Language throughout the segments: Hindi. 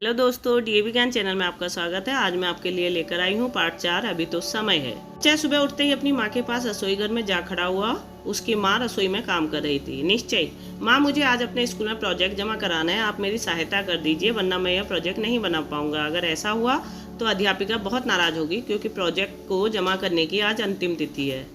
हेलो दोस्तों, डीएवी ज्ञान चैनल में आपका स्वागत है। आज मैं आपके लिए लेकर आई हूँ पार्ट 4। अभी तो समय है। निश्चय सुबह उठते ही अपनी माँ के पास रसोई घर में जा खड़ा हुआ। उसकी माँ रसोई में काम कर रही थी। निश्चय, माँ मुझे आज अपने स्कूल में प्रोजेक्ट जमा कराना है, आप मेरी सहायता कर दीजिए, वरना मैं यह प्रोजेक्ट नहीं बना पाऊंगा। अगर ऐसा हुआ तो अध्यापिका बहुत नाराज होगी, क्योंकि प्रोजेक्ट को जमा करने की आज अंतिम तिथि है।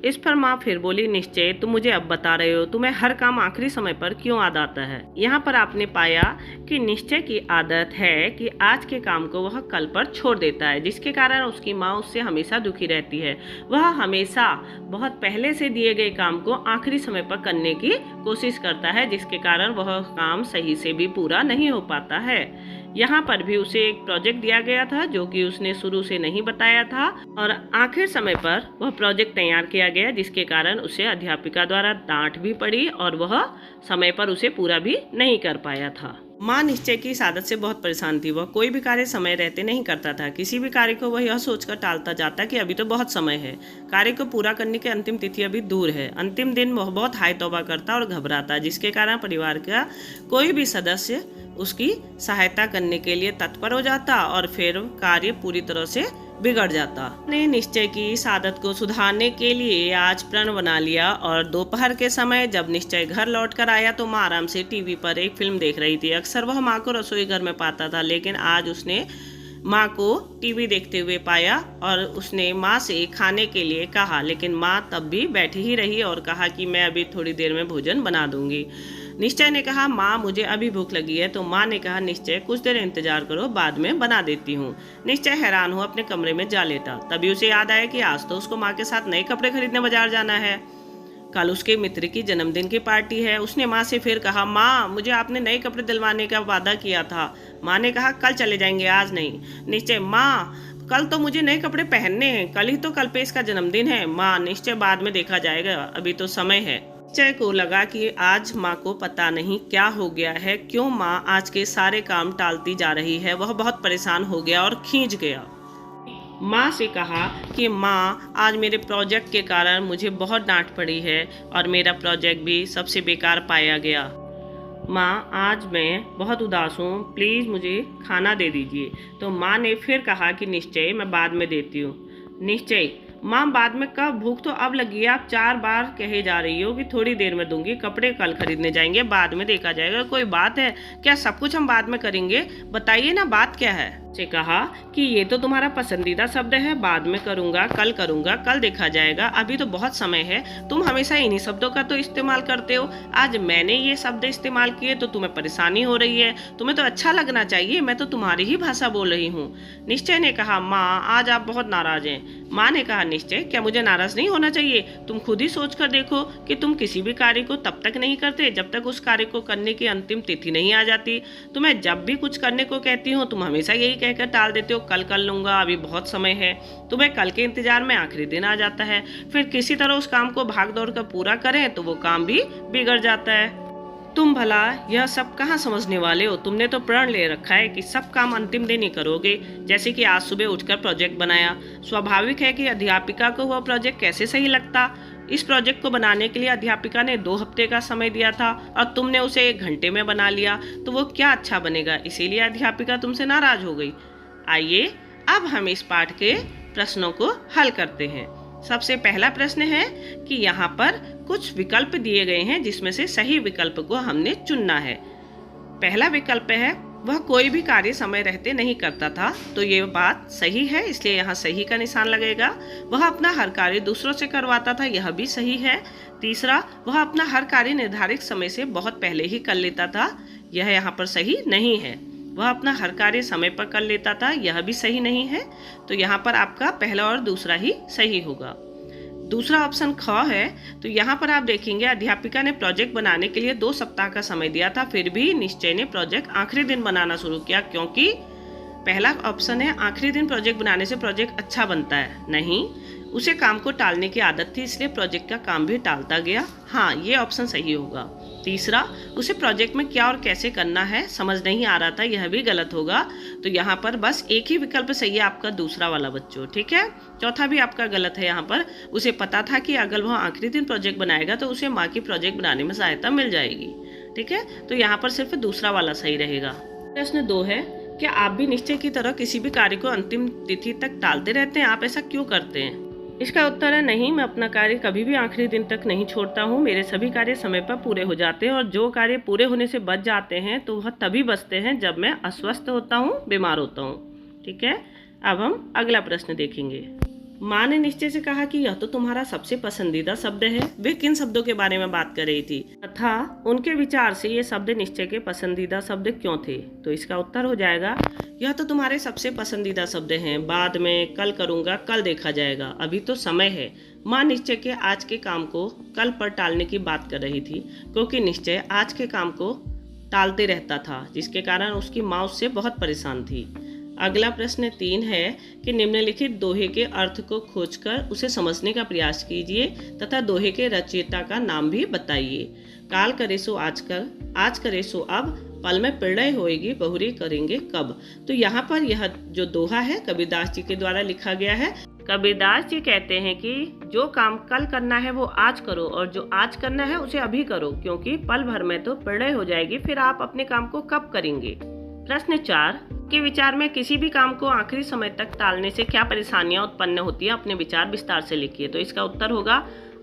इस पर माँ फिर बोली, निश्चय तुम मुझे अब बता रहे हो तुम्हें हर काम आखिरी समय पर क्यों याद आता है। यहाँ पर आपने पाया कि निश्चय की आदत है कि आज के काम को वह कल पर छोड़ देता है, जिसके कारण उसकी माँ उससे हमेशा दुखी रहती है। वह हमेशा बहुत पहले से दिए गए काम को आखिरी समय पर करने की कोशिश करता है, जिसके कारण वह काम सही से भी पूरा नहीं हो पाता है। यहाँ पर भी उसे एक प्रोजेक्ट दिया गया था जो कि उसने शुरू से नहीं बताया था, और आखिर समय पर वह प्रोजेक्ट तैयार किया गया, जिसके कारण उसे अध्यापिका द्वारा डांट भी पड़ी और वह समय पर उसे पूरा भी नहीं कर पाया था। माँ निश्चय की इस आदत से बहुत परेशान थी। वह कोई भी कार्य समय रहते नहीं करता था। किसी भी कार्य को वह यह सोचकर टालता जाता कि अभी तो बहुत समय है, कार्य को पूरा करने की अंतिम तिथि अभी दूर है। अंतिम दिन वह बहुत हाय तौबा करता और घबराता, जिसके कारण परिवार का कोई भी सदस्य उसकी सहायता करने के लिए तत्पर हो जाता और फिर कार्य पूरी तरह से बिगड़ जाता। ने निश्चय की इस आदत को सुधारने के लिए आज प्रण बना लिया, और दोपहर के समय जब निश्चय घर लौट कर आया तो माँ आराम से टीवी पर एक फिल्म देख रही थी। अक्सर वह माँ को रसोई घर में पाता था, लेकिन आज उसने माँ को टीवी देखते हुए पाया और उसने माँ से खाने के लिए कहा, लेकिन माँ तब भी बैठी ही रही और कहा कि मैं अभी थोड़ी देर में भोजन बना दूंगी। निश्चय ने कहा, माँ मुझे अभी भूख लगी है। तो माँ ने कहा, निश्चय कुछ देर इंतजार करो, बाद में बना देती हूँ। निश्चय हैरान हुआ, अपने कमरे में जा लेटा। तभी उसे याद आया कि आज तो उसको माँ के साथ नए कपड़े खरीदने बाजार जाना है। कल उसके मित्र की जन्मदिन की पार्टी है। उसने माँ से फिर कहा, माँ मुझे आपने नए कपड़े दिलवाने का वादा किया था। माँ ने कहा, कल चले जाएंगे, आज नहीं। निश्चय, माँ कल तो मुझे नए कपड़े पहनने हैं, कल ही तो कल्पेश का जन्मदिन है। माँ, निश्चय बाद में देखा जाएगा, अभी तो समय है। निश्चय को लगा कि आज माँ को पता नहीं क्या हो गया है, क्यों माँ आज के सारे काम टालती जा रही है। वह बहुत परेशान हो गया और खींच गया। माँ से कहा कि माँ आज मेरे प्रोजेक्ट के कारण मुझे बहुत डांट पड़ी है और मेरा प्रोजेक्ट भी सबसे बेकार पाया गया। माँ आज मैं बहुत उदास हूँ, प्लीज़ मुझे खाना दे दीजिए। तो माँ ने फिर कहा कि निश्चय मैं बाद में देती हूँ। निश्चय, माँ बाद में कब, भूख तो अब लगी है, आप 4 बार कहे जा रही हो कि थोड़ी देर में दूंगी, कपड़े कल खरीदने जाएंगे, बाद में देखा जाएगा। कोई बात है क्या, सब कुछ हम बाद में करेंगे, बताइए ना बात क्या है। से कहा कि ये तो तुम्हारा पसंदीदा शब्द है, बाद में करूंगा, कल देखा जाएगा, अभी तो बहुत समय है। तुम हमेशा इन्हीं शब्दों का तो इस्तेमाल करते हो, आज मैंने ये शब्द इस्तेमाल किए तो तुम्हें परेशानी हो रही है। तुम्हें तो अच्छा लगना चाहिए, मैं तो तुम्हारी ही भाषा बोल रही हूँ। निश्चय ने कहा, माँ आज आप बहुत नाराज हैं। माँ ने कहा, निश्चय क्या मुझे नाराज नहीं होना चाहिए, तुम खुद ही सोच कर देखो कि तुम किसी भी कार्य को तब तक नहीं करते जब तक उस कार्य को करने की अंतिम तिथि नहीं आ जाती। तुम्हें जब भी कुछ करने को कहती हूँ तुम हमेशा यही कहकर टाल देते हो, कल कर लूंगा, अभी बहुत समय है। तुम्हें कल के इंतजार में आखिरी दिन आ जाता है, फिर किसी तरह उस काम को भाग दौड़ कर पूरा करें तो वो काम भी बिगड़ जाता है। तुम भला यह सब कहाँ समझने वाले हो, तुमने तो प्रण ले रखा है कि सब काम अंतिम दिन ही करोगे। जैसे कि आज सुबह उठकर प्रोजेक्ट बनाया, स्वाभाविक है कि अध्यापिका को वह प्रोजेक्ट कैसे सही लगता। इस प्रोजेक्ट को बनाने के लिए अध्यापिका ने 2 हफ्ते का समय दिया था और तुमने उसे 1 घंटे में बना लिया, तो वो क्या अच्छा बनेगा। इसीलिए अध्यापिका तुमसे नाराज हो गई। आइए अब हम इस पाठ के प्रश्नों को हल करते हैं। सबसे पहला प्रश्न है कि यहाँ पर कुछ विकल्प दिए गए हैं, जिसमें से सही विकल्प को हमने चुनना है। पहला विकल्प है, वह कोई भी कार्य समय रहते नहीं करता था, तो ये बात सही है, इसलिए यहाँ सही का निशान लगेगा। वह अपना हर कार्य दूसरों से करवाता था, यह भी सही है। तीसरा, वह अपना हर कार्य निर्धारित समय से बहुत पहले ही कर लेता था, यह यहाँ पर सही नहीं है। वह अपना हर कार्य समय पर कर लेता था, यह भी सही नहीं है। तो यहाँ पर आपका पहला और दूसरा ही सही होगा। दूसरा ऑप्शन ख है, तो यहाँ पर आप देखेंगे अध्यापिका ने प्रोजेक्ट बनाने के लिए 2 सप्ताह का समय दिया था, फिर भी निश्चय ने प्रोजेक्ट आखिरी दिन बनाना शुरू किया, क्योंकि पहला ऑप्शन है आखिरी दिन प्रोजेक्ट बनाने से प्रोजेक्ट अच्छा बनता है। नहीं, उसे काम को टालने की आदत थी, इसलिए प्रोजेक्ट का काम भी टालता गया। हाँ, ये ऑप्शन सही होगा। तीसरा, उसे प्रोजेक्ट में क्या और कैसे करना है समझ नहीं आ रहा था, यह भी गलत होगा। तो यहाँ पर बस एक ही विकल्प सही है आपका, दूसरा वाला बच्चों, ठीक है। चौथा भी आपका गलत है। यहाँ पर उसे पता था कि अगर वह आखिरी दिन प्रोजेक्ट बनाएगा तो उसे माँ की प्रोजेक्ट बनाने में सहायता मिल जाएगी, ठीक है। तो यहाँ पर सिर्फ दूसरा वाला सही रहेगा। प्रश्न 2 है, क्या आप भी निश्चय की तरह किसी भी कार्य को अंतिम तिथि तक टालते रहते हैं? आप ऐसा क्यों करते हैं? इसका उत्तर है नहीं, मैं अपना कार्य कभी भी आखिरी दिन तक नहीं छोड़ता हूँ। मेरे सभी कार्य समय पर पूरे हो जाते हैं और जो कार्य पूरे होने से बच जाते हैं तो वह तभी बचते हैं जब मैं अस्वस्थ होता हूँ, बीमार होता हूँ। ठीक है, अब हम अगला प्रश्न देखेंगे। माँ ने निश्चय से कहा कि यह तो तुम्हारा सबसे पसंदीदा शब्द है। वे किन शब्दों के बारे में बात कर रही थी तथा उनके विचार से ये शब्द निश्चय के पसंदीदा शब्द क्यों थे? तो इसका उत्तर हो जाएगा, यह तो तुम्हारे सबसे पसंदीदा शब्द हैं। बाद में, कल करूँगा, कल देखा जाएगा, अभी तो समय है। माँ निश्चय के आज के काम को कल पर टालने की बात कर रही थी, क्योंकि निश्चय आज के काम को टालते रहता था, जिसके कारण उसकी माँ उससे बहुत परेशान थी। अगला प्रश्न 3 है कि निम्नलिखित दोहे के अर्थ को खोजकर उसे समझने का प्रयास कीजिए तथा दोहे के रचयिता का नाम भी बताइए। काल करे सो आजकल, आज करे सो अब, पल में प्रलय होएगी, बहुरी करेंगे कब। तो यहाँ पर यह जो दोहा है कबीरदास जी के द्वारा लिखा गया है। कबीरदास जी कहते हैं कि जो काम कल करना है वो आज करो और जो आज करना है उसे अभी करो, क्योंकि पल भर में तो प्रलय हो जाएगी, फिर आप अपने काम को कब करेंगे। प्रश्न 4 के विचार में किसी भी काम को आखिरी समय तक टालने से क्या परेशानियां उत्पन्न होती है, अपने विचार विस्तार से लिखिए। तो इसका उत्तर होगा,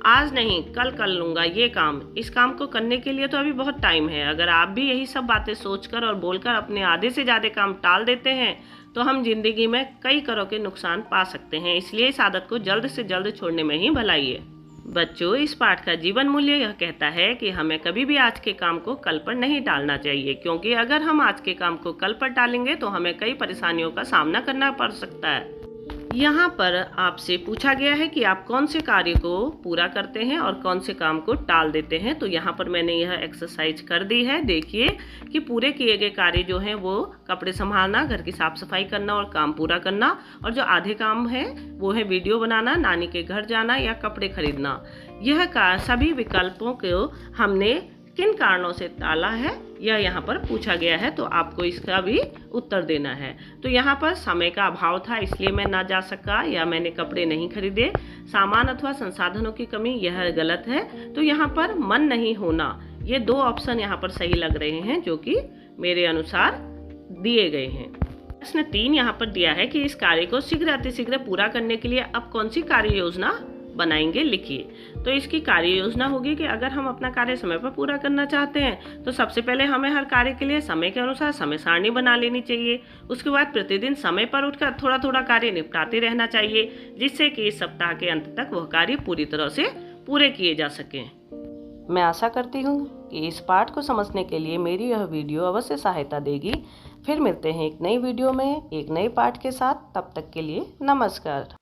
आज नहीं कल कर लूंगा ये काम। इस काम को करने के लिए तो अभी बहुत टाइम है। अगर आप भी यही सब बातें सोचकर और बोलकर अपने आधे से ज़्यादा काम टाल देते हैं तो हम जिंदगी में कई तरह के नुकसान पा सकते हैं। इसलिए इस आदत को जल्द से जल्द छोड़ने में ही भलाई है। बच्चों, इस पाठ का जीवन मूल्य यह कहता है कि हमें कभी भी आज के काम को कल पर नहीं टालना चाहिए, क्योंकि अगर हम आज के काम को कल पर टालेंगे तो हमें कई परेशानियों का सामना करना पड़ सकता है। यहाँ पर आपसे पूछा गया है कि आप कौन से कार्य को पूरा करते हैं और कौन से काम को टाल देते हैं। तो यहाँ पर मैंने यह एक्सरसाइज कर दी है। देखिए कि पूरे किए गए कार्य जो हैं वो कपड़े संभालना, घर की साफ सफाई करना और काम पूरा करना, और जो आधे काम है वो है वीडियो बनाना, नानी के घर जाना या कपड़े खरीदना। यह सभी विकल्पों को हमने किन कारणों से टाला है यह यहाँ पर पूछा गया है, तो आपको इसका भी उत्तर देना है। तो यहाँ पर समय का अभाव था इसलिए मैं ना जा सका, या मैंने कपड़े नहीं खरीदे, सामान अथवा संसाधनों की कमी, यह गलत है। तो यहाँ पर मन नहीं होना, ये 2 ऑप्शन यहाँ पर सही लग रहे हैं जो कि मेरे अनुसार दिए गए हैं। प्रश्न 3 यहाँ पर दिया है कि इस कार्य को शीघ्र अतिशीघ्र पूरा करने के लिए अब कौन सी कार्य योजना बनाएंगे, लिखिए। तो इसकी कार्य योजना होगी कि अगर हम अपना कार्य समय पर पूरा करना चाहते हैं तो सबसे पहले हमें हर कार्य के लिए समय के अनुसार समय सारणी बना लेनी चाहिए। उसके बाद प्रतिदिन समय पर उठकर थोड़ा थोड़ा कार्य निपटाते रहना चाहिए, जिससे कि इस सप्ताह के अंत तक वह कार्य पूरी तरह से पूरे किए जा सकें। मैं आशा करती हूँ कि इस पाठ को समझने के लिए मेरी यह वीडियो अवश्य सहायता देगी। फिर मिलते हैं एक नई वीडियो में एक नए पाठ के साथ। तब तक के लिए नमस्कार।